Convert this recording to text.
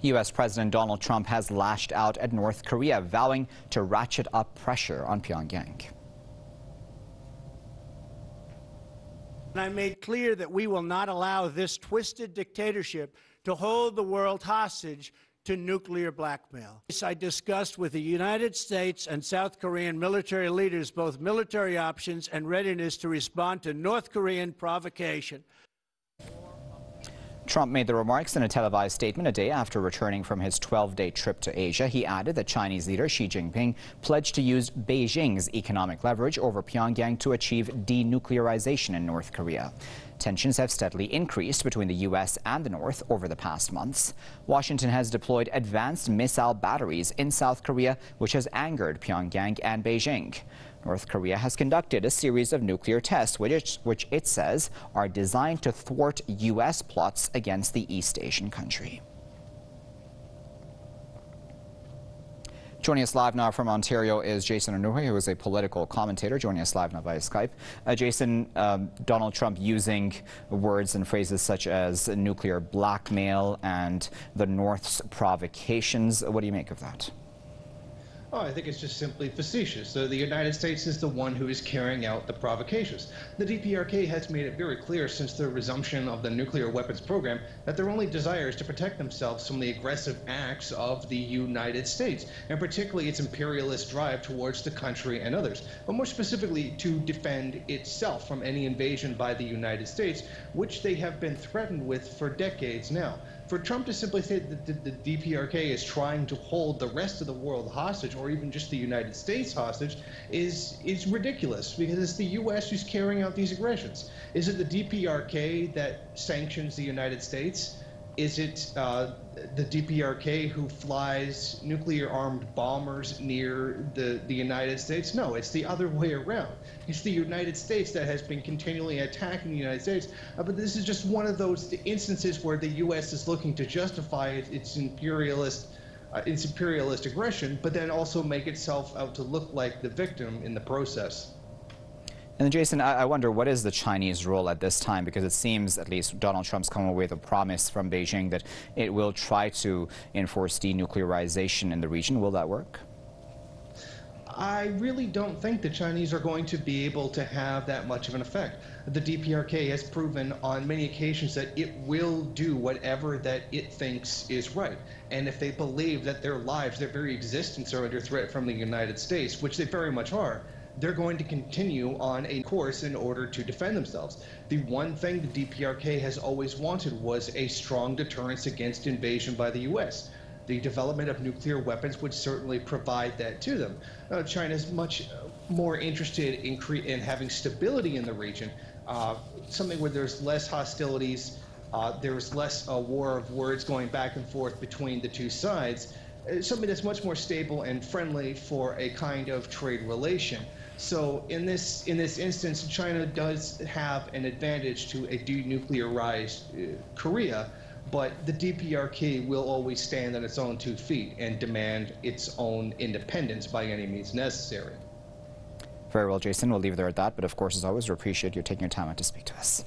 U.S. President Donald Trump has lashed out at North Korea, vowing to ratchet up pressure on Pyongyang. I made clear that we will not allow this twisted dictatorship to hold the world hostage to nuclear blackmail. I discussed with the United States and South Korean military leaders both military options and readiness to respond to North Korean provocation. Trump made the remarks in a televised statement a day after returning from his 12-day trip to Asia. He added that Chinese leader Xi Jinping pledged to use Beijing's economic leverage over Pyongyang to achieve denuclearization in North Korea. Tensions have steadily increased between the U.S. and the North over the past months. Washington has deployed advanced missile batteries in South Korea, which has angered Pyongyang and Beijing. North Korea has conducted a series of nuclear tests, which it says are designed to thwart U.S. plots against the East Asian country. Joining us live now from Ontario is Jason Unruhe, who is a political commentator, joining us live now via Skype. Jason, Donald Trump using words and phrases such as nuclear blackmail and the North's provocations. What do you make of that? Oh, I think it's just simply facetious. So the United States is the one who is carrying out the provocations. The DPRK has made it very clear since the resumption of the nuclear weapons program that their only desire is to protect themselves from the aggressive acts of the United States, and particularly its imperialist drive towards the country and others, but more specifically to defend itself from any invasion by the United States, which they have been threatened with for decades now. For Trump to simply say that the DPRK is trying to hold the rest of the world hostage, or even just the United States hostage, is ridiculous, because it's the U.S. who's carrying out these aggressions. Is it the DPRK that sanctions the United States? Is it the DPRK who flies nuclear-armed bombers near the United States? No, it's the other way around. It's the United States that has been continually attacking the United States. But this is just one of those instances where the U.S. is looking to justify its imperialist aggression, but then also make itself out to look like the victim in the process. And Jason, I wonder, what is the Chinese role at this time? Because it seems, at least, Donald Trump's come away with a promise from Beijing that it will try to enforce denuclearization in the region. Will that work? I really don't think the Chinese are going to be able to have that much of an effect. The DPRK has proven on many occasions that it will do whatever that it thinks is right. And if they believe that their lives, their very existence are under threat from the United States, which they very much are, they're going to continue on a course in order to defend themselves. The one thing the DPRK has always wanted was a strong deterrence against invasion by the U.S. The development of nuclear weapons would certainly provide that to them. China is much more interested in having stability in the region, something where there's less hostilities, there's less war of words going back and forth between the two sides, something that's much more stable and friendly for a kind of trade relation. So in this instance, China does have an advantage to a denuclearized Korea, but the DPRK will always stand on its own 2 feet and demand its own independence by any means necessary. Very well, Jason. We'll leave it there at that. But of course, as always, we appreciate you taking your time out to speak to us.